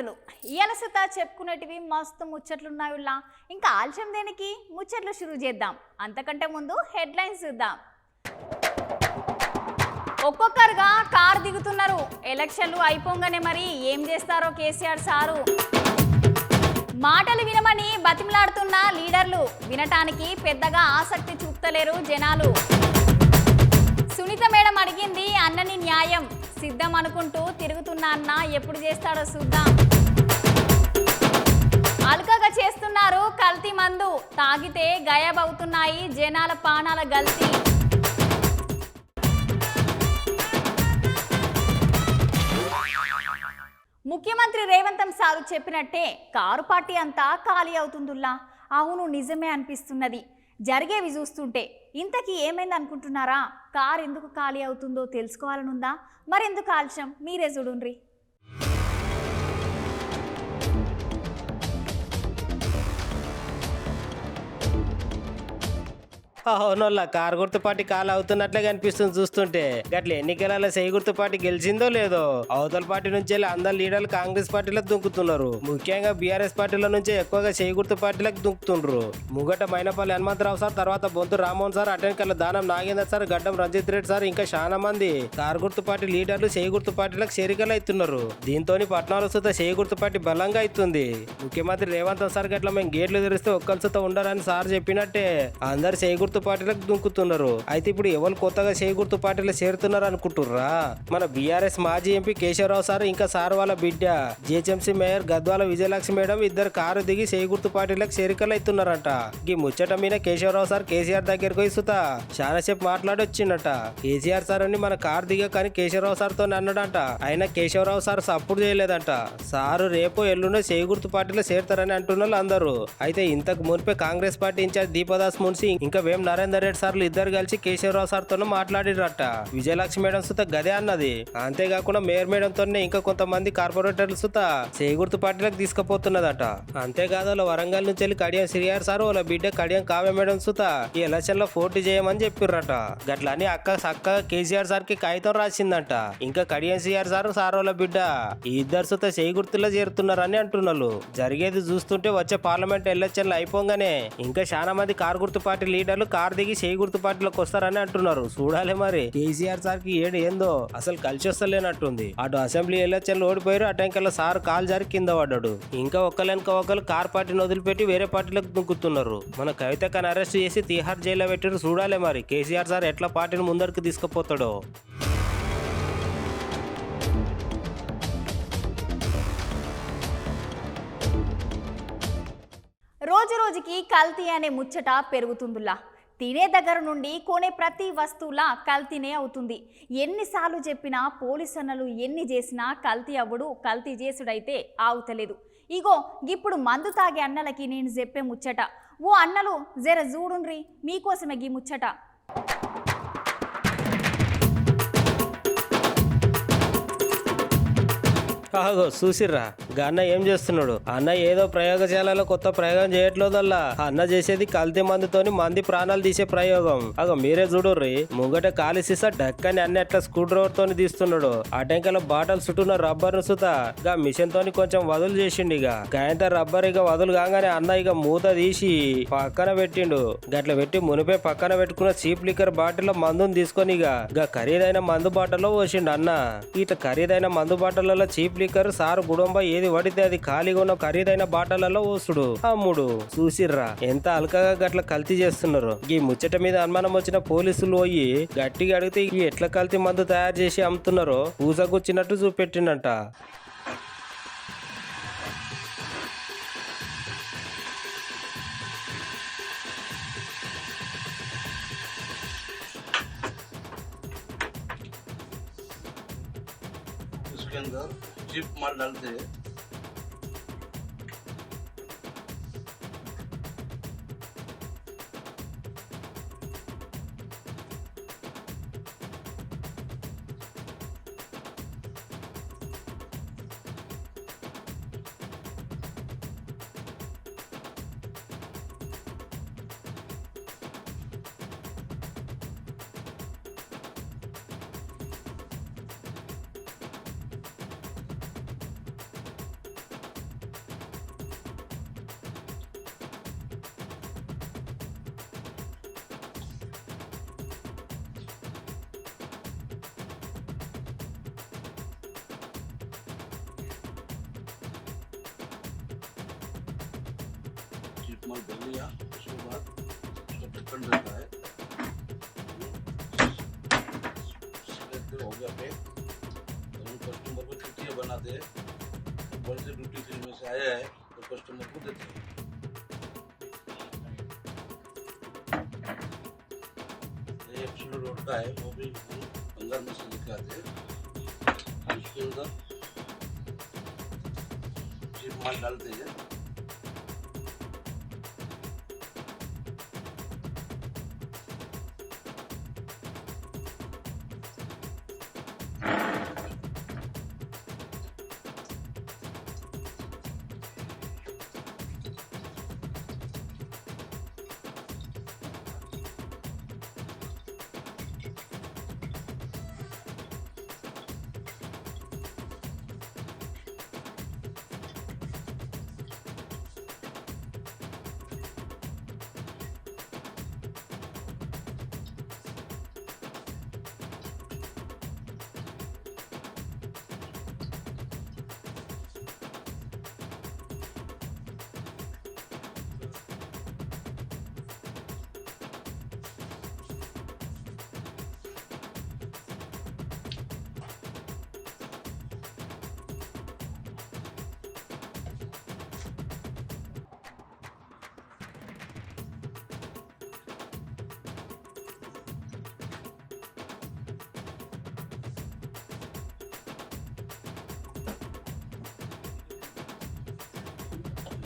ముచ్చట్లు ఇయాల సుతా చెప్పుకునేటివి మస్తు ముచ్చట్లున్నాయుల్లా. ఇంకా ఆలస్యం దేనికి, ముచ్చట్లు షురూ చేద్దాం. అంతకంటే ముందు హెడ్లైన్స్ చూద్దాం. ఒక్కొక్కరుగా కారు దిగుతున్నారు. ఎలక్షన్లు అయిపోగానే మరి ఏం చేస్తారో కేసీఆర్ సారు. మాటలు వినమని బతిమలాడుతున్న లీడర్లు వినటానికి పెద్దగా ఆసక్తి చూపుతలేరు జనాలు. సునీత మేడం అడిగింది అన్నని న్యాయం, సిద్ధం అనుకుంటూ తిరుగుతున్న అన్న ఎప్పుడు చేస్తాడో చూద్దాం. అల్కగా చేస్తున్నారు కల్తీ మందు, తాగితే గాయబవుతున్నాయి జనాల పానాల గల్తీ. ముఖ్యమంత్రి రేవంత్ సారు చెప్పినట్టే కారు పార్టీ అంతా ఖాళీ అవుతుందిలా. అవును, నిజమే అనిపిస్తున్నది జరిగేవి చూస్తుంటే. ఇంతకీ ఏమైంది అనుకుంటున్నారా? కారు ఎందుకు ఖాళీ అవుతుందో తెలుసుకోవాలనుందా? మరెందుకు ఆలస్యం, మీరే చూడుండ్రి. అవునోళ్ళ కారు గుర్తు పార్టీ కాలు అవుతున్నట్లే కనిపిస్తుంది చూస్తుంటే. గట్ల ఎన్నికలలో సెయి గుర్తు పార్టీ గెలిచిందో లేదో. అవతల పార్టీ నుంచి అందరు లీడర్లు కాంగ్రెస్ పార్టీలకు దుంకుతున్నారు. ముఖ్యంగా బీఆర్ఎస్ పార్టీల నుంచే ఎక్కువగా సెయి గుర్తు పార్టీలకు దుంకుతుండ్రు. ముగట మైనపల్లి హనుమంతరావు సార్, తర్వాత బొంతు రామ్మోహన్ సార్, అటెన్కల్ల దానం నాగేందర్ సార్, గడ్డం రంజిత్ రెడ్డి సార్, ఇంకా చాలా మంది కారు గుర్తు పార్టీ లీడర్లు సెయి గుర్తు పార్టీలకు చేరికలు అవుతున్నారు. దీంతో పట్నాల సుత సెయి గుర్తు పార్టీ బలంగా అవుతుంది. ముఖ్యమంత్రి రేవంత్ సార్ గట్ల మేము గేట్లు తెరిస్తే ఒక్కరి సుత ఉండరని సార్ చెప్పినట్టే అందరు సెయి గుర్తు పార్టీలకు దుంకుతున్నారు. అయితే ఇప్పుడు ఎవరు కొత్తగా చేయి గుర్తు పార్టీలో చేరుతున్నారు అనుకుంటుర్రా? మన బీఆర్ఎస్ మాజీ ఎంపీ కేశవరావు సార్, ఇంకా సార్ వాళ్ళ బిడ్డ GHMC mayor Gadwal Vijayalakshmi madam ఇద్దరు కారు దిగి చేయి గుర్తు పార్టీలకు చేరికలు అవుతున్నారంట. ఈ ముచ్చట మీద కేశవరావు సార్ కేసీఆర్ దగ్గరకు పోయి సుతా చాలాసేపు మాట్లాడొచ్చిండట. కేసీఆర్ సార్ అని మన కారు దిగా కానీ కేశవరావు సార్ తో అన్నాడంట. అయినా కేశవరావు సార్ సపోర్ట్ చేయలేదంట. సారు రేపు ఎల్లుండో చేయి గుర్తు పార్టీలో చేరుతారని అంటున్నారు అందరూ. అయితే ఇంతకు మునిపే కాంగ్రెస్ పార్టీ ఇన్ఛార్జ్ దీపదాస్ మున్సి ఇంకా వేం నరేందర్ రెడ్డి సార్లు ఇద్దరు కలిసి కేశవరావు సార్ తో మాట్లాడిరట. విజయలక్ష్మి మేడం సుత గదే అన్నది. అంతేకాకుండా మేయర్ మేడం తోనే ఇంకా కొంతమంది కార్పొరేటర్లు సుత చేయి గుర్తు పార్టీలకు తీసుకుపోతున్నదట. అంతేకాదు వరంగల్ నుంచి వెళ్ళి కడియం శ్రీఆర్ సార్ వాళ్ళ బిడ్డ కడియం కావ్య మేడం సుత ఈ ఎలక్షన్ లో పోటీ చేయమని చెప్పిర్రట. గట్లని అక్క కేసీఆర్ సార్ కి కాగితం రాసిందంట. ఇంకా కడియం శ్రీఆర్ సార్ సార్ వాళ్ళ బిడ్డ ఈ ఇద్దరు సుత చేయి గుర్తులో చేరుతున్నారని అంటున్నారు. జరిగేది చూస్తుంటే వచ్చే పార్లమెంట్ ఎలక్షన్లు అయిపోగానే ఇంకా చాలా మంది కారు గుర్తు పార్టీ లీడర్లు కారు దిగి చేయి గుర్తు పార్టీలోకి వస్తారని అంటున్నారు. చూడాలి మరి కేసీఆర్ సార్ కి ఏడు ఏందో అసలు కలిసి వస్తలేనట్టుంది. అటు అసెంబ్లీ ఎలక్షన్లు ఓడిపోయారు, అటెంకల్లా సార్ కాలు జారి కింద పడ్డాడు. ఇంకా ఒకళ్ళెనక ఒకరు కార్ పార్టీని వదిలిపెట్టి వేరే పార్టీలకు దుంకుతున్నారు. మన కవితకని అరెస్ట్ చేసి తిహార్ జైల్లో పెట్టారు. చూడాలి మరి కేసీఆర్ సార్ ఎట్లా పార్టీని ముందరికి తీసుకుపోతాడో. రోజు రోజుకి కల్తీ అనే ముచ్చట పెరుగుతుందిలా. తినే దగ్గర నుండి కొనే ప్రతి వస్తువులా కల్తీనే అవుతుంది. ఎన్నిసార్లు చెప్పినా పోలీసు అన్నలు ఎన్ని చేసినా కల్తీ అవ్వడు, కల్తీ చేసుడైతే ఆగుతలేదు. ఇగో ఇప్పుడు మందు తాగే అన్నలకి నేను చెప్పే ముచ్చట. ఓ అన్నలు జర చూడుండ్రి, మీకోసమే గీ ముచ్చట. చూసిర్రా అన్న ఏం చేస్తున్నాడు? అన్న ఏదో ప్రయోగశాలలో కొత్త ప్రయోగం చేయట్లేదల్లా. అన్న చేసేది కల్తీ మందుతోని మంది ప్రాణాలు తీసే ప్రయోగం. మీరే చూడుర్రి, ముంగట కాలి సీసా డక్కని అన్న ఎట్లా స్క్రూ డ్రైవర్ తోని తీస్తున్నాడు. అటెంకల బాటల్ చుట్టూన్న రబ్బర్ ను సుతా మిషన్ తోని కొంచెం వదులు చేసిండు. గాయంత రబ్బర్ వదులు కాగానే అన్న మూత తీసి పక్కన పెట్టిండు. గట్ల పెట్టి మునిపే పక్కన పెట్టుకున్న చీప్ లిక్కర్ బాటిల్ మందుని తీసుకొని ఖరీదైన మందు బాటల్లో పోసిండు అన్న. ఇట్లా ఖరీదైన మందు బాటలలో చీప్ లిక్కర్ సారు గుడంబ ఏది పడితే అది ఖాళీగా ఉన్న ఖరీదైన బాటలలో ఓసుడు అమ్ముడు. చూసిర్రా ఎంత అల్కగా గట్ల కల్తీ చేస్తున్నారు. ఈ ముచ్చట మీద అనుమానం వచ్చిన పోలీసులు పోయి గట్టిగా అడిగితే ఎట్లా కల్తీ మందు తయారు చేసి అమ్ముతున్నారో పూసగుచ్చినట్టు చూపెట్టిండంట. इसके अंदर चिप माल डालते हैं। नॉर्मल कर लिया। उसके बाद उसका ढक्कन रहता है, हो गया पैक। हम कस्टमर को चिट्ठियाँ बनाते हैं, ऊपर से ड्यूटी फ्री में से आया है तो कस्टमर को देते हैं। एब्सोल्यूट रोड का है, वो भी अंदर में से लेके आते हैं। उसके अंदर चिप माल डालते हैं।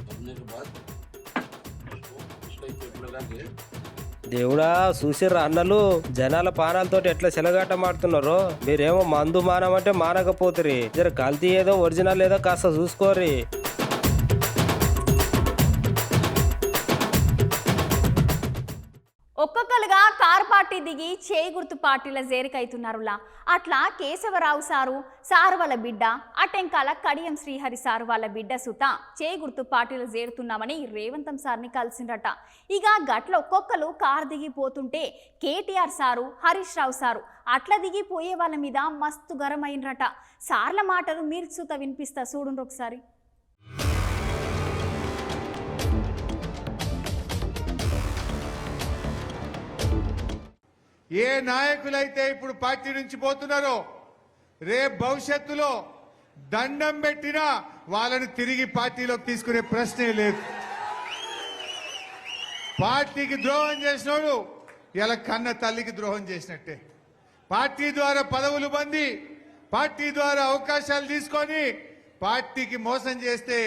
भरने के बाद उसको टेप लगा के దేవుడా చూసిర్రా అన్నలు జనాల పానాలతోటి ఎట్లా చెలగాట మాడుతున్నారో. మీరేమో మందు మానమంటే మానకపోతురి. జర కల్తీ ఏదో ఒరిజినల్ ఏదో కాస్త చూసుకోరి. ఒక్కొక్కరుగా కార్ పార్టీ దిగి చేయి గుర్తు పార్టీల జేరికైతున్నారులా. అట్లా కేశవరావు సారు వాళ్ళ బిడ్డ, అటెంకాల కడియం శ్రీహరి సారు వాళ్ళ బిడ్డ సుత చేయి గుర్తు పార్టీలు చేరుతున్నామని రేవంతం సార్ని కలిసిండట. ఇక గట్ల ఒక్కొక్కరు car దిగిపోతుంటే KTR sir, Harish Rao sir అట్లా దిగిపోయే వాళ్ళ మీద మస్తు గరమైనరట. సార్ల మాటలు మీరు సుత వినిపిస్తా చూడండి ఒకసారి. ఏ నాయకులైతే ఇప్పుడు పార్టీ నుంచి పోతున్నారో రేపు భవిష్యత్తులో దండం పెట్టినా వాళ్ళని తిరిగి పార్టీలోకి తీసుకునే ప్రశ్నే లేదు. పార్టీకి ద్రోహం చేసినోడు ఇలా కన్న తల్లికి ద్రోహం చేసినట్టే. పార్టీ ద్వారా పదవులు పొంది, పార్టీ ద్వారా అవకాశాలు తీసుకొని పార్టీకి మోసం చేస్తే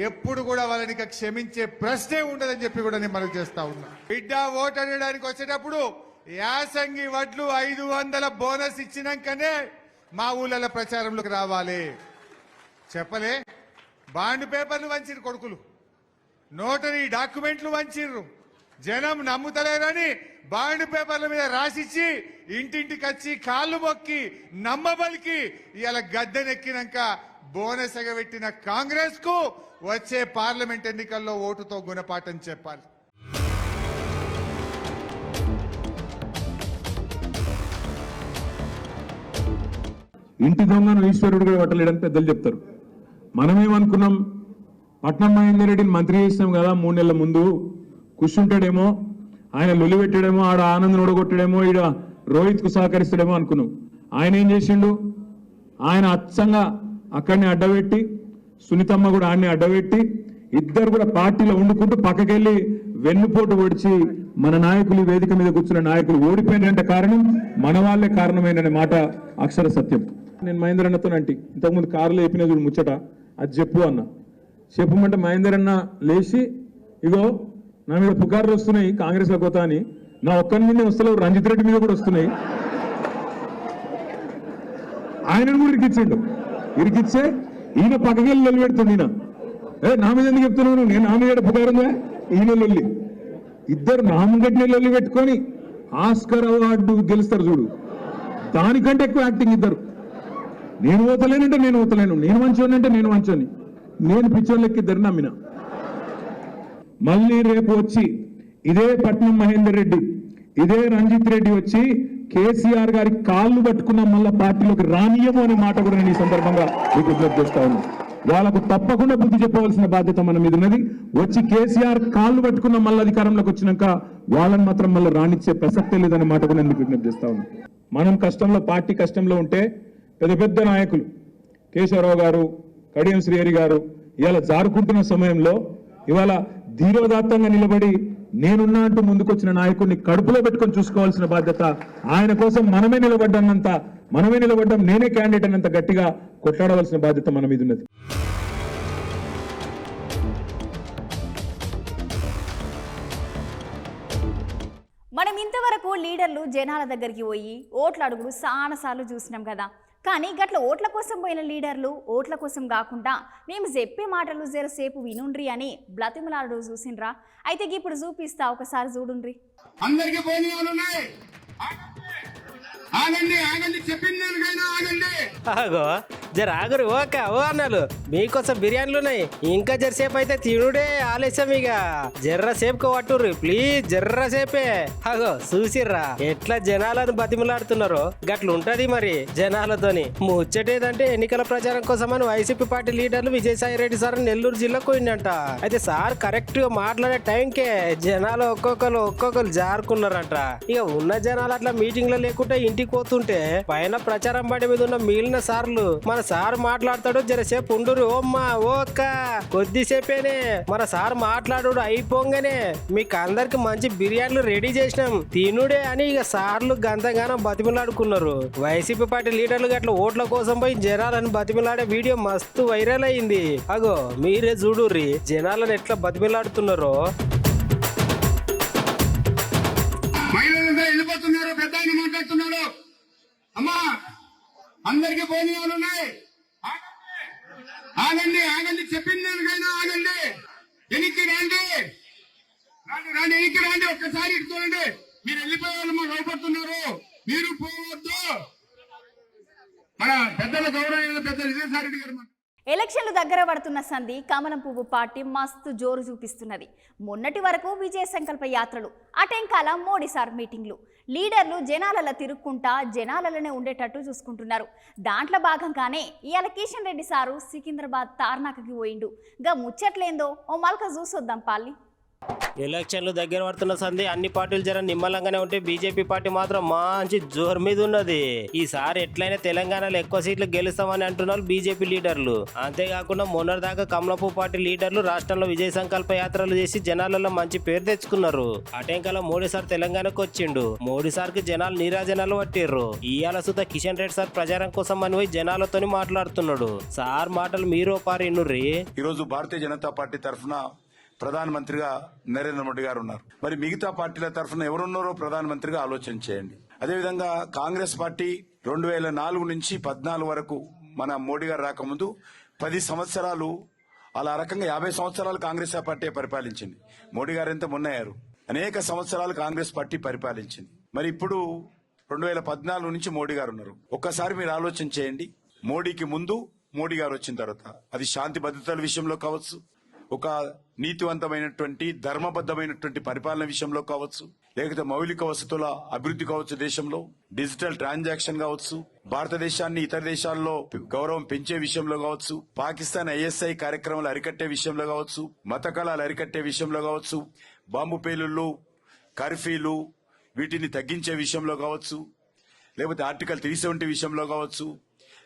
ఎప్పుడు కూడా వాళ్ళని క్షమించే ప్రశ్నే ఉండదని చెప్పి కూడా నేను మనకు చేస్తా ఉన్నా. బిడ్డ ఓటు అడగడానికి వచ్చేటప్పుడు యాసంగి వడ్లు 500 బోనస్ ఇచ్చినాకనే మా ఊళ్ళలో ప్రచారంలోకి రావాలి. చెప్పలే, బాండ్ పేపర్లు వంచిరు కొడుకులు, నోటరీ డాక్యుమెంట్లు వంచిర్రు. జనం నమ్ముతలేరని బాండ్ పేపర్ల మీద రాసిచ్చి ఇంటింటికి వచ్చి కాళ్ళు మొక్కి నమ్మబలికి ఇలా గద్దెనెక్కినాక బోనస్ ఎగబెట్టిన కాంగ్రెస్ కు వచ్చే పార్లమెంట్ ఎన్నికల్లో ఓటుతో గుణపాఠం చెప్పాలి. ఇంటి దొంగను ఈశ్వరుడు కూడా పట్టలేడని పెద్దలు చెప్తారు. మనమేమనుకున్నాం, పట్నం మహేందర్ రెడ్డిని మంత్రి చేసినాం కదా 3 నెలల ముందు, కూర్చుంటాడేమో, ఆయన లొలి పెట్టాడేమో, ఆడ ఆనంద్ ఓడగొట్టాడేమో, ఈడ రోహిత్ కు సహకరిస్తాడేమో అనుకున్నాం. ఆయన ఏం చేసిండు, ఆయన అచ్చంగా అక్కడిని అడ్డబెట్టి, సునీతమ్మ కూడా ఆడిని అడ్డబెట్టి, ఇద్దరు కూడా పార్టీలో వండుకుంటూ పక్కకెళ్ళి వెన్నుపోటు పొడిచి మన నాయకులు వేదిక మీద కూర్చున్న నాయకులు ఓడిపోయినంటే కారణం మన వాళ్ళే కారణమైన మాట అక్షర సత్యం. నేను మహేందర్ అన్నతో అంటే ఇంతకుముందు కారులో చెప్పిన చూడు ముచ్చట, అది చెప్పు అన్న. చెప్పమంటే మహేందర్ అన్న లేచి, ఇగో నా మీద పుకార్లు వస్తున్నాయి కాంగ్రెస్ లో కొత్త అని, నా ఒక్కరి మీద వస్తలేవు, రంజిత్ రెడ్డి మీద కూడా వస్తున్నాయి. ఆయనను కూడా ఇరికిచ్చిండు. ఇరికిచ్చే ఈయన పక్కకెళ్ళి నిలబెడుతుంది. ఈయన నా మీద ఎందుకు చెప్తున్నాను, నేను నా మీద పుకారు ఉందా, ఈయన లొల్లి. ఇద్దరు నామగడ్డి లొల్లి పెట్టుకొని ఆస్కర్ అవార్డు గెలుస్తారు చూడు, దానికంటే ఎక్కువ యాక్టింగ్ ఇద్దరు. నేను ఓతలేనంటే నేను ఓతలేను, నేను మంచోని అంటే నేను మంచోని, నేను పిచ్చోళ్ళకి ఇద్దరు నమ్మిన. మళ్ళీ రేపు వచ్చి ఇదే పట్నం మహేందర్ రెడ్డి, ఇదే రంజిత్ రెడ్డి వచ్చి కేసీఆర్ గారి కాళ్ళు పట్టుకున్న మళ్ళా పార్టీలోకి రానియము అనే మాట కూడా నేను ఈ సందర్భంగా మీకు విజ్ఞప్తి చేస్తా ఉన్నాను. వాళ్ళకు తప్పకుండా బుద్ధి చెప్పవలసిన బాధ్యత మన మీద ఉన్నది. వచ్చి కేసీఆర్ కాళ్ళు పట్టుకున్న మళ్ళీ అధికారంలోకి వచ్చినాక వాళ్ళని మాత్రం మళ్ళీ రాణించే ప్రసక్తే లేదనే మాట కూడా నేను మీకు విజ్ఞప్తి చేస్తా ఉన్నాను. మనం కష్టంలో, పార్టీ కష్టంలో ఉంటే పెద్ద పెద్ద నాయకులు కేశవరావు గారు, కడియం శ్రీహరి గారు ఇవాళ జారుకుంటున్న సమయంలో ఇవాళ ధీరోదాత్తంగా నిలబడి నేనున్నా అంటూ ముందుకొచ్చిన నాయకుడిని కడుపులో పెట్టుకొని చూసుకోవాల్సిన బాధ్యత ఆయన కోసం మనమే నిలబడ్డాం, నేనే క్యాండిడేట్ అన్నంత గట్టిగా కొట్లాడవలసిన బాధ్యత మన మీద ఉన్నది. మనం ఇంతవరకు లీడర్లు జనాల దగ్గరికి పోయి ఓట్ల అడుగుడు చాలాసార్లు చూసినాం కదా. కానీ గట్ల ఓట్ల కోసం పోయిన లీడర్లు ఓట్ల కోసం కాకుండా మేము చెప్పే మాటలు జరసేపు వినుండ్రి అని బ్లతిమలాడు చూసిండ్రా. అయితే ఇప్పుడు చూపిస్తా, ఒకసారి చూడుండ్రి. అందరికి భోజనాలు ఉన్నాయి. ఆగండి చెప్పింది ఆగండి. ఆగో జర ఆగురు ఓ అన్నాలు, మీకోసం బిర్యానీలు ఉన్నాయి. ఇంకా జరసేపు అయితే తినుడే ఆలస్యం. ఇక జర్రసేపుకు పట్టుర్రి ప్లీజ్, జర్రసేపే. ఆగో చూసిర్రా ఎట్లా జనాలను బతిమలాడుతున్నారో. గట్లుంటది మరి జనాలతోని. ముచ్చటేదంటే ఎన్నికల ప్రచారం కోసమని వైసీపీ పార్టీ లీడర్లు విజయసాయి రెడ్డి సార్ నెల్లూరు జిల్లాకు పోయిందంట. అయితే సార్ కరెక్ట్ గా మాట్లాడే టైంకే జనాలు ఒక్కొక్కరు జారుకున్నారంట. ఇక ఉన్న జనాలు అట్లా మీటింగ్ లో లేకుంటే ఇంటికి పోతుంటే పైన ప్రచారం బండి మీద ఉన్న మిగిలిన సార్లు మన సార్ మాట్లాడతాడు జరసేపు ఉండురు ఓమ్మా ఓక్క కొద్దిసేపేనే మన సార్ మాట్లాడు అయిపోగానే మీకు అందరికి మంచి బిర్యానీలు రెడీ చేసినాం తినుడే అని ఇక సార్లు గంతగానం బతిమలాడుకున్నారు. వైసీపీ పార్టీ లీడర్లు గట్ల ఓట్ల కోసం పోయి జనాలను బతిమలాడే వీడియో మస్తు వైరల్ అయింది. అగో మీరే చూడుర్రి జనాలను ఎట్లా బతిమలాడుతున్నారో. వెళ్ళిపోతున్నారు, పెద్ద ఆయన మాట్లాడుతున్నాడు. అమ్మా అందరికి భోజనాలు ఉన్నాయి. ఆగండి చెప్పింది ఆగండి. ఎనికి రండి, ఎనికి రండి. ఒక్కసారి చూడండి, మీరు వెళ్ళిపోయే వాళ్ళు మాకు భయపడుతున్నారు. మీరు పోవద్దు. మన పెద్దల గౌరవ పెద్ద విజయసాయి రెడ్డి గారు ఎలక్షన్లు దగ్గర పడుతున్న సంధి కమలం పువ్వు పార్టీ మస్తు జోరు చూపిస్తున్నది. మొన్నటి వరకు విజయ సంకల్ప యాత్రలు, అటెంకాల మోడీ సార్ మీటింగ్లు, లీడర్లు జనాలలో తిరుక్కుంటా జనాలలోనే ఉండేటట్టు చూసుకుంటున్నారు. దాంట్లో భాగంగానే ఇవాళ కిషన్ రెడ్డి సారు సికింద్రాబాద్ తార్నాకకి పోయిండు. గా ముచ్చట్లేందో ఓ మల్క చూసొద్దాం పాలి. ఎలక్షన్లు దగ్గర పడుతున్న సంది అన్ని పార్టీలు జర నిమ్మలంగానే ఉంటే బీజేపీ పార్టీ మాత్రం మంచి జోరు మీద ఉన్నది. ఈసారి ఎట్లయినా తెలంగాణలో ఎక్కువ సీట్లు గెలుస్తామని అంటున్నారు బీజేపీ లీడర్లు. అంతేకాకుండా మొన్నటిదాకా కమలపు పార్టీ లీడర్లు రాష్ట్రంలో విజయ సంకల్ప యాత్రలు చేసి జనాలలో మంచి పేరు తెచ్చుకున్నారు. అటెంకాల మోడీ సార్ తెలంగాణకు వచ్చిండు. మోడీ సార్ కి జనాలు నీరాజనాలు పట్టిర్రు. ఇయాల సుత కిషన్ రెడ్డి సార్ ప్రచారం కోసం అని పోయి జనాలతోని మాట్లాడుతున్నాడు. సార్ మాటలు మీరో పారి ఇన్నుర్రి. ఈరోజు భారతీయ జనతా పార్టీ తరఫున ప్రధానమంత్రిగా నరేంద్ర మోడీ గారు ఉన్నారు. మరి మిగతా పార్టీల తరఫున ఎవరున్నారో ప్రధానమంత్రిగా ఆలోచన చేయండి. అదేవిధంగా కాంగ్రెస్ పార్టీ 2004 నుంచి 14 వరకు మన మోడీ గారు రాకముందు 10 సంవత్సరాలు అలా రకంగా 50 సంవత్సరాలు కాంగ్రెస్ పార్టీ పరిపాలించింది. మోడీ గారు ఎంత మొన్నయ్యారు, అనేక సంవత్సరాలు కాంగ్రెస్ పార్టీ పరిపాలించింది. మరి ఇప్పుడు 2014 నుంచి మోడీ గారు ఉన్నారు. ఒక్కసారి మీరు ఆలోచన చేయండి, మోడీకి ముందు మోడీ గారు వచ్చిన తర్వాత అది శాంతి భద్రతల విషయంలో కావచ్చు, ఒక నీతివంతమైనటువంటి ధర్మబద్ధమైనటువంటి పరిపాలన విషయంలో కావచ్చు, లేకపోతే మౌలిక వసతుల అభివృద్ధి కావచ్చు, దేశంలో డిజిటల్ ట్రాన్సాక్షన్ కావచ్చు, భారతదేశాన్ని ఇతర దేశాల్లో గౌరవం పెంచే విషయంలో కావచ్చు, పాకిస్తాన్ ఐఎస్ఐ కార్యక్రమాలు అరికట్టే విషయంలో కావచ్చు, మత కళాలు అరికట్టే విషయంలో కావచ్చు, బాంబు పేలుళ్లు, కర్ఫ్యూలు వీటిని తగ్గించే విషయంలో కావచ్చు, లేకపోతే ఆర్టికల్ 370 విషయంలో కావచ్చు,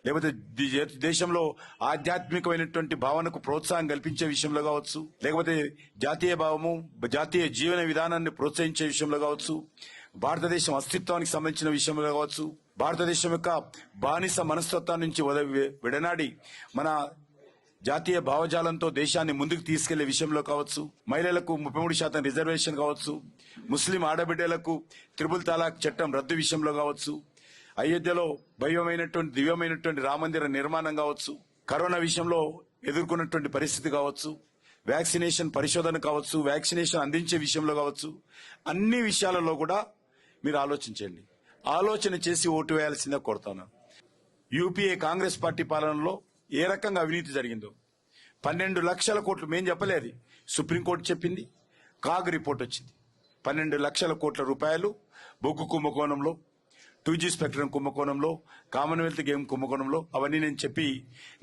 లేకపోతే దేశంలో ఆధ్యాత్మికమైనటువంటి భావనకు ప్రోత్సాహం కల్పించే విషయంలో కావచ్చు, లేకపోతే జాతీయ భావము జాతీయ జీవన విధానాన్ని ప్రోత్సహించే విషయంలో కావచ్చు, భారతదేశం అస్తిత్వానికి సంబంధించిన విషయంలో కావచ్చు, భారతదేశం యొక్క బానిస మనస్తత్వం నుంచి విడనాడి మన జాతీయ భావజాలంతో దేశాన్ని ముందుకు తీసుకెళ్లే విషయంలో కావచ్చు, మహిళలకు 33% రిజర్వేషన్ కావచ్చు, ముస్లిం ఆడబిడ్డలకు త్రిపుల్ తలాక్ చట్టం రద్దు విషయంలో కావచ్చు, అయోధ్యలో భవ్యమైనటువంటి దివ్యమైనటువంటి రామందిర నిర్మాణం కావచ్చు, కరోనా విషయంలో ఎదుర్కొన్నటువంటి పరిస్థితి కావచ్చు, వ్యాక్సినేషన్ పరిశోధన కావచ్చు, వ్యాక్సినేషన్ అందించే విషయంలో కావచ్చు, అన్ని విషయాలలో కూడా మీరు ఆలోచించండి. ఆలోచన చేసి ఓటు వేయాల్సిందే కోరుతాను. యూపీఏ కాంగ్రెస్ పార్టీ పాలనలో ఏ రకంగా అవినీతి జరిగిందో 12 లక్షల కోట్లు మేం చెప్పలేదు, సుప్రీంకోర్టు చెప్పింది, కాగ్ రిపోర్ట్ వచ్చింది. 12 లక్షల కోట్ల రూపాయలు బొగ్గు కుంభకోణంలో, 2G స్పెక్ట్రమ్ కుంభకోణంలో, కామన్వెల్త్ గేమ్ కుంభకోణంలో, అవన్నీ నేను చెప్పి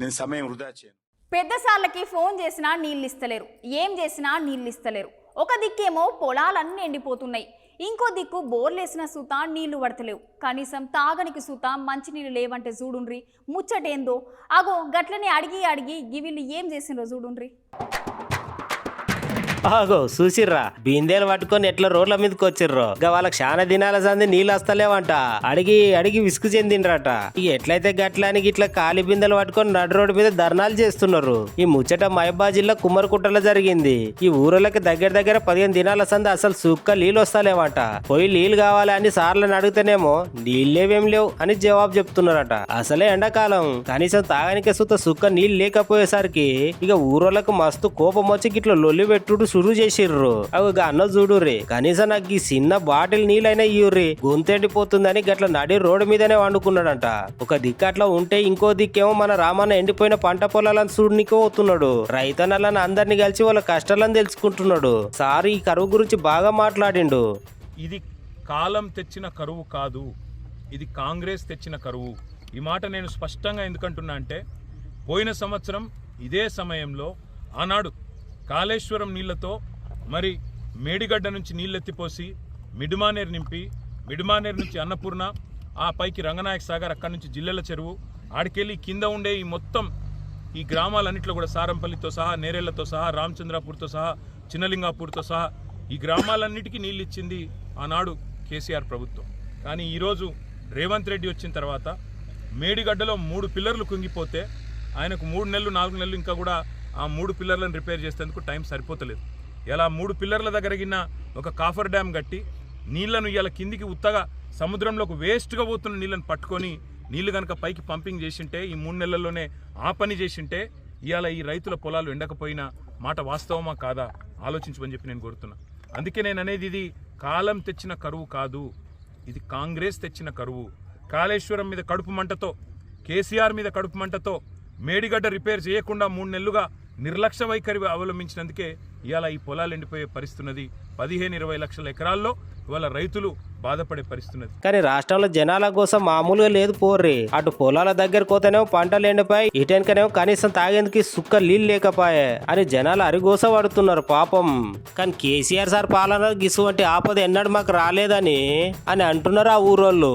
నేను సమయం వృధా చేయను. పెద్దసార్లకి ఫోన్ చేసినా నీళ్ళు ఇస్తలేరు, ఏం చేసినా నీళ్ళు ఇస్తలేరు. ఒక దిక్కేమో పొలాలన్నీ ఎండిపోతున్నాయి, ఇంకో దిక్కు బోర్లేసిన సూత నీళ్లు పడతలేవు. కనీసం తాగనికి సూత మంచినీళ్ళు లేవంటే చూడుండ్రి ముచ్చటేందో. అగో గట్లని అడిగి అడిగి గివిళ్ళు ఏం చేసిండ్రో చూడుండ్రి. ఆగో చూసిర్రా, బిందెలు పట్టుకొని ఎట్లా రోడ్ల మీదకి వచ్చిర్రో. ఇక వాళ్ళకి చాలా దినాల సంది నీళ్ళు వస్తలేవంట. అడిగి అడిగి విసుగు చెందిండ్రట. ఇక ఎట్లయితే గట్లానికి ఇట్లా ఖాళీ బిందెలు పట్టుకొని నడు రోడ్డు మీద ధర్నాలు చేస్తున్నారు. ఈ ముచ్చట మహబూబాబాద్ జిల్లా కుమ్మరికుంటలో జరిగింది. ఈ ఊరలకి దగ్గర దగ్గర 15 దినాల సంది అసలు సుక్క నీళ్ళు వస్తలేవంట. పోయి నీళ్ళు కావాలి అని సార్లను అడిగితేనేమో నీళ్ళేవేం లేవు అని జవాబు చెప్తున్నారట. అసలే ఎండాకాలం, కనీసం తాగనికే సుక్క నీళ్ళు లేకపోయేసరికి ఇక ఊరోళ్ళకు మస్తు కోపం వచ్చి గిట్ల లొల్లి పెట్టుడు షురు చేసిర్రు. అవి అన్న చూడుర్రి, కనీసం నాకు ఈ చిన్న బాటిల్ నీళ్ళైనా ఇయ్యుర్రి, గొంతెండిపోతుందని గట్ల నడి రోడ్డు మీదనే వండుకున్నాడంట. ఒక దిక్కు అట్లా ఉంటే ఇంకో దిక్కేమో మన రామన్న ఎండిపోయిన పంట పొలాలను చూడనికే పోతున్నాడు. రైతన్నలను అందరినీ కలిసి వాళ్ళ కష్టాలను తెలుసుకుంటున్నాడు. సార్ ఈ కరువు గురించి బాగా మాట్లాడిండు. ఇది కాలం తెచ్చిన కరువు కాదు, ఇది కాంగ్రెస్ తెచ్చిన కరువు. ఈ మాట నేను స్పష్టంగా ఎందుకంటున్నా అంటే, పోయిన సంవత్సరం ఇదే సమయంలో ఆనాడు కాళేశ్వరం నీళ్లతో మరి మేడిగడ్డ నుంచి నీళ్ళెత్తిపోసి మిడ్మానేరు నింపి, మిడ్మానేరు నుంచి అన్నపూర్ణ, ఆ పైకి రంగనాయక సాగర్, అక్కడి నుంచి జిల్లెల చెరువు, ఆడికెళ్ళి కింద ఉండే ఈ మొత్తం ఈ గ్రామాలన్నింటిలో కూడా సారంపల్లితో సహా, నేరేళ్లతో సహా, రామచంద్రాపూర్తో సహా, చిన్నలింగాపూర్తో సహా ఈ గ్రామాలన్నిటికీ నీళ్ళు ఇచ్చింది ఆనాడు కేసీఆర్ ప్రభుత్వం. కానీ ఈరోజు రేవంత్ రెడ్డి వచ్చిన తర్వాత మేడిగడ్డలో 3 పిల్లర్లు కుంగిపోతే ఆయనకు 3 నెలలు 4 నెలలు ఇంకా కూడా ఆ 3 పిల్లర్లను రిపేర్ చేసేందుకు టైం సరిపోతలేదు. ఇలా 3 పిల్లర్ల దగ్గరగిన ఒక కాఫర్ డ్యామ్ కట్టి నీళ్లను ఇలా కిందికి ఉత్తగా సముద్రంలోకి వేస్ట్గా పోతున్న నీళ్ళని పట్టుకొని నీళ్లు కనుక పైకి పంపింగ్ చేసింటే, ఈ 3 నెలల్లోనే ఆ పని చేసింటే ఇవాళ ఈ రైతుల పొలాలు ఎండకపోయిన మాట వాస్తవమా కాదా ఆలోచించమని చెప్పి నేను కోరుతున్నా. అందుకే నేను అనేది, ఇది కాలం తెచ్చిన కరువు కాదు, ఇది కాంగ్రెస్ తెచ్చిన కరువు. కాళేశ్వరం మీద కడుపు మంటతో, కేసీఆర్ మీద కడుపు మంటతో మేడిగడ్డ రిపేర్ చేయకుండా 3 నెలలుగా నిర్లక్ష్య వైఖరి అవలంబించినందుకే ఇవాళ ఈ పొలాలు ఎండిపోయే పరిస్థితున్నది. 15-20 లక్షల ఎకరాల్లో ఇవాళ రైతులు బాధపడే పరిస్థితున్నది. కానీ రాష్ట్రంలో జనాల కోసం మామూలుగా లేదు పోర్రి. అటు పొలాల దగ్గర పోతేనేమో పంటలు ఎండిపోయి, ఇటెనకనేమో కనీసం తాగేందుకు సుక్క నీళ్ళు లేకపోయే అని జనాలు అరిగోస పడుతున్నారు పాపం. కానీ కేసీఆర్ సార్ పాలన గిసు వంటి ఆపద ఎన్నడూ మాకు రాలేదని అని అంటున్నారు ఆ ఊరోళ్ళు.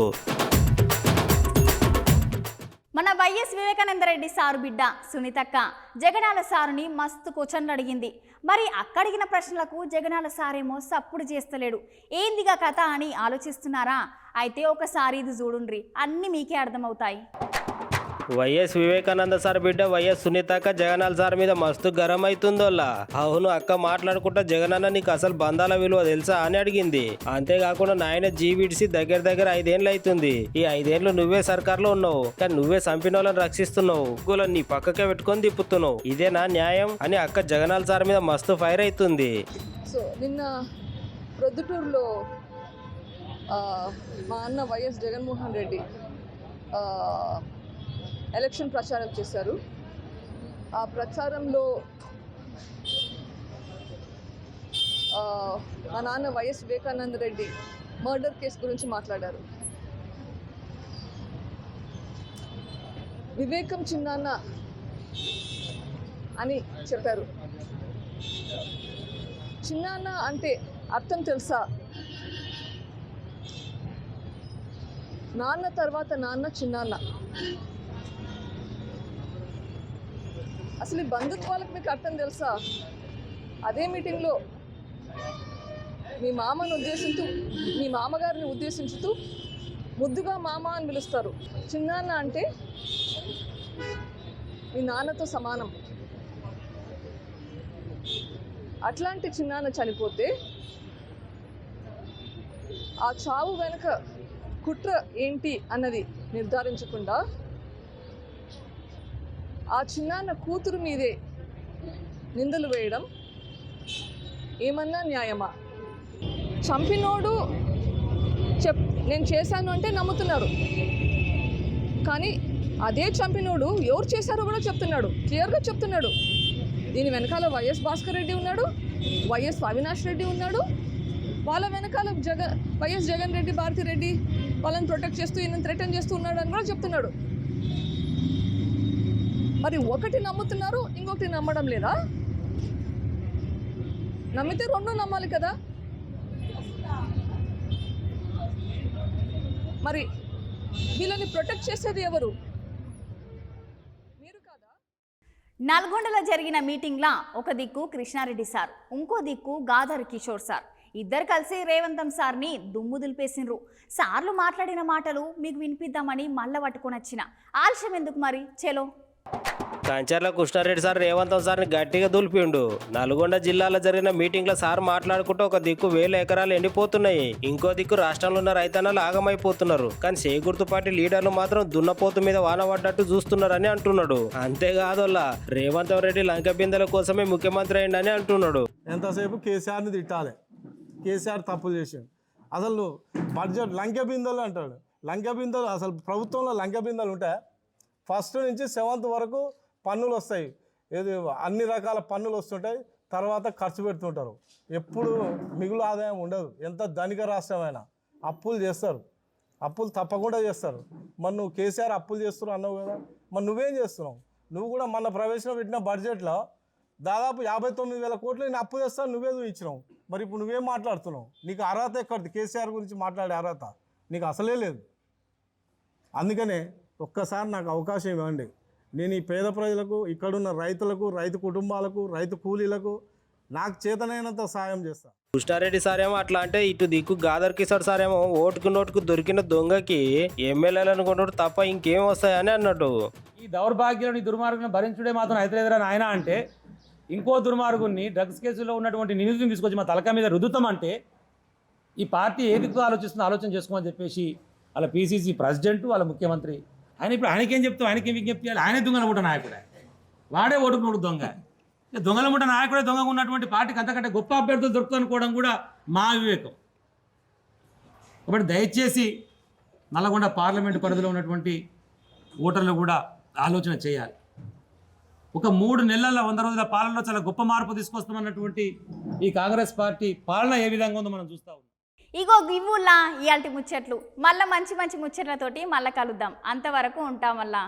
మన వైఎస్ వివేకానంద రెడ్డి సారు బిడ్డ సునీతక్క జగనాల సారుని మస్తు క్వశ్చన్లు అడిగింది. మరి అక్కడిగిన ప్రశ్నలకు జగనాల సారేమో సప్పుడు చేస్తలేడు. ఏందిగా కథ అని ఆలోచిస్తున్నారా? అయితే ఒకసారి ఇది చూడుండ్రి, అన్నీ మీకే అర్థమవుతాయి. వైఎస్ వివేకానంద సార్ బిడ్డ వైఎస్ సునీతక్క జగనాల సార్ మీద మస్తు గరం అవుతుందోలా. అవును అక్క, మాట్లాడుకుంటా జగనన్న నీకు అసలు బంధాల విలువ తెలుసా అని అడిగింది. అంతేకాకుండా నాయన జీవిడిసి దగ్గర 5 ఏళ్ళు అవుతుంది. ఈ 5 ఏళ్ళు నువ్వే సర్కార్లో ఉన్నావు, కానీ నువ్వే చంపిన వాళ్ళని రక్షిస్తున్నావు, నీ పక్కకే పెట్టుకొని తిప్పుతున్నావు, ఇదేనా న్యాయం అని అక్క జగనాల సార్ మీద మస్తు ఫైర్ అవుతుంది. సో నిన్న ప్రొద్దుటూరులో మా అన్న వైఎస్ జగన్మోహన్ రెడ్డి ఎలక్షన్ ప్రచారం చేశారు. ఆ ప్రచారంలో మా నాన్న YS Vivekananda Reddy murder case గురించి మాట్లాడారు. వివేకం చిన్నాన్న అని చెప్పారు. చిన్నాన్న అంటే అర్థం తెలుసా? నాన్న తర్వాత నాన్న చిన్నాన్న. అసలు ఈ బంధుత్వాలకు మీకు అర్థం తెలుసా? అదే మీటింగ్లో మీ మామగారిని ఉద్దేశించుతూ ముద్దుగా మామ అని పిలుస్తారు. చిన్నాన్న అంటే మీ నాన్నతో సమానం. అట్లాంటి చిన్నాన్న చనిపోతే ఆ చావు వెనుక కుట్ర ఏంటి అన్నది నిర్ధారించకుండా ఆ చిన్నాన్న కూతురు మీదే నిందలు వేయడం ఏమన్నా న్యాయమా? చంపినోడు నేను చేశాను అంటే నమ్ముతున్నారు, కానీ అదే చంపినోడు ఎవరు చేశారో కూడా చెప్తున్నాడు, క్లియర్గా చెప్తున్నాడు. దీని వెనకాల వైఎస్ భాస్కర్ రెడ్డి ఉన్నాడు, వైఎస్ అవినాష్ రెడ్డి ఉన్నాడు, వాళ్ళ వెనకాల వైఎస్ జగన్ రెడ్డి, భారతి రెడ్డి వాళ్ళని ప్రొటెక్ట్ చేస్తూ ఈయన థ్రెటన్ చేస్తూ ఉన్నాడు అని కూడా చెప్తున్నాడు. మరి ఒకటి నమ్ముతున్నారు, ఇంకొకటి నమ్మడం లేదా? నమ్మితే రెండు నమ్మాలి కదా. మరి వీళ్ళని ప్రొటెక్ట్ చేసేది ఎవరు? మీరు కాదా? నల్గొండలో జరిగిన మీటింగ్లా ఒక దిక్కు కృష్ణారెడ్డి సార్, ఇంకో దిక్కు గాదర్ కిషోర్ సార్ ఇద్దరు కలిసి రేవంతం సార్ని దుమ్ము దులిపేసిండ్రు. సార్లు మాట్లాడిన మాటలు మీకు వినిపిద్దామని మళ్ళా పట్టుకొని వచ్చిన. ఆలస్యం ఎందుకు మరి, చెలో. కంచర్ల కృష్ణారెడ్డి సార్ రేవంతం సార్ని గట్టిగా దులిపిండు. నల్గొండ జిల్లాలో జరిగిన మీటింగ్ లో సార్ మాట్లాడుకుంటూ ఒక దిక్కు 1000 ఎకరాలు ఎండిపోతున్నాయి, ఇంకో దిక్కు రాష్ట్రంలో ఉన్న రైతన్నలు ఆగమైపోతున్నారు, కానీ చేకూర్తు పార్టీ లీడర్లు మాత్రం దున్నపోతు మీద వాన పడ్డట్టు చూస్తున్నారని అంటున్నాడు. అంతేకాదోల్లా రేవంత్ రెడ్డి లంక బిందెల కోసమే ముఖ్యమంత్రి అయిందని అంటున్నాడు. ఎంతసేపు కేసీఆర్ని తిట్టాలి, కేసీఆర్ తప్పులు చేసాడు. అసలు బడ్జెట్ లంక బిందెలు అంటాడు. లంక బిందెలు అసలు ప్రభుత్వంలో లంక బిందెలు ఉంటాయి. ఫస్ట్ నుంచి 7th వరకు పన్నులు వస్తాయి, ఏది అన్ని రకాల పన్నులు వస్తుంటాయి, తర్వాత ఖర్చు పెడుతుంటారు. ఎప్పుడు మిగులు ఆదాయం ఉండదు. ఎంత ధనిక రాష్ట్రమైనా అప్పులు చేస్తారు, అప్పులు తప్పకుండా చేస్తారు. మరి నువ్వు కేసీఆర్ అప్పులు చేస్తున్నావు అన్నావు కదా, మరి నువ్వేం చేస్తున్నావు? నువ్వు కూడా మన ప్రవేశపెట్టిన బడ్జెట్లో దాదాపు 59,000 కోట్లు నేను అప్పు చేస్తాను, నువ్వే ఇచ్చినావు. మరి ఇప్పుడు నువ్వేం మాట్లాడుతున్నావు? నీకు అర్హత ఎక్కడిది? కేసీఆర్ గురించి మాట్లాడే అర్హత నీకు అసలే లేదు. అందుకనే ఒక్కసారి నాకు అవకాశం ఇవ్వండి. నేను ఈ పేద ప్రజలకు, ఇక్కడున్న రైతులకు, రైతు కుటుంబాలకు, రైతు కూలీలకు నాకు చేతనైనంత సాయం చేస్తాను. కృష్ణారెడ్డి సారేమో అట్లా అంటే, ఇటు దిక్కు గాదర్ కిషోర్ సారేమో ఓటుకు నోటుకు దొరికిన దొంగకి ఎమ్మెల్యేలు అనుకుంటాడు తప్ప ఇంకేం వస్తాయని అన్నాడు. ఈ దౌర్భాగ్యాన్ని, దుర్మార్గులను భరించుడే మాత్రం అయితలేదురా ఆయన అంటే, ఇంకో దుర్మార్గుని డ్రగ్స్ కేసులో ఉన్నటువంటి నిందితుని తీసుకొచ్చి మా తలక మీద రుద్దుతామంటే ఈ పార్టీ ఏ దిక్కు ఆలోచిస్తుందో ఆలోచన చేసుకోమని చెప్పేసి వాళ్ళ పీసీసీ ప్రెసిడెంట్, వాళ్ళ ముఖ్యమంత్రి ఆయన ఇప్పుడు ఆయనకేం చెప్తాం, ఆయనకేం విజ్ఞప్తి చేయాలి? ఆయనే దొంగల ముఠ నాయకుడే, వాడే ఓటుకున్నాడు దొంగ. దొంగల ముఠ నాయకుడే దొంగగా ఉన్నటువంటి పార్టీకి అంతకంటే గొప్ప అభ్యర్థులు దొరుకుతానుకోవడం కూడా మా వివేకం. కాబట్టి దయచేసి నల్లగొండ పార్లమెంటు పరిధిలో ఉన్నటువంటి ఓటర్లు కూడా ఆలోచన చేయాలి. ఒక 3 నెలల 100 రోజుల పాలనలో చాలా గొప్ప మార్పు తీసుకొస్తామన్నటువంటి ఈ కాంగ్రెస్ పార్టీ పాలన ఏ విధంగా ఉందో మనం చూస్తా ఉన్నాం. ఇగో గివ్వుల్లా ఇయాల్టి ముచ్చట్లు. మళ్ళీ మంచి మంచి ముచ్చట్లతోటి మళ్ళీ కలుద్దాం. అంతవరకు ఉంటాం. మళ్ళా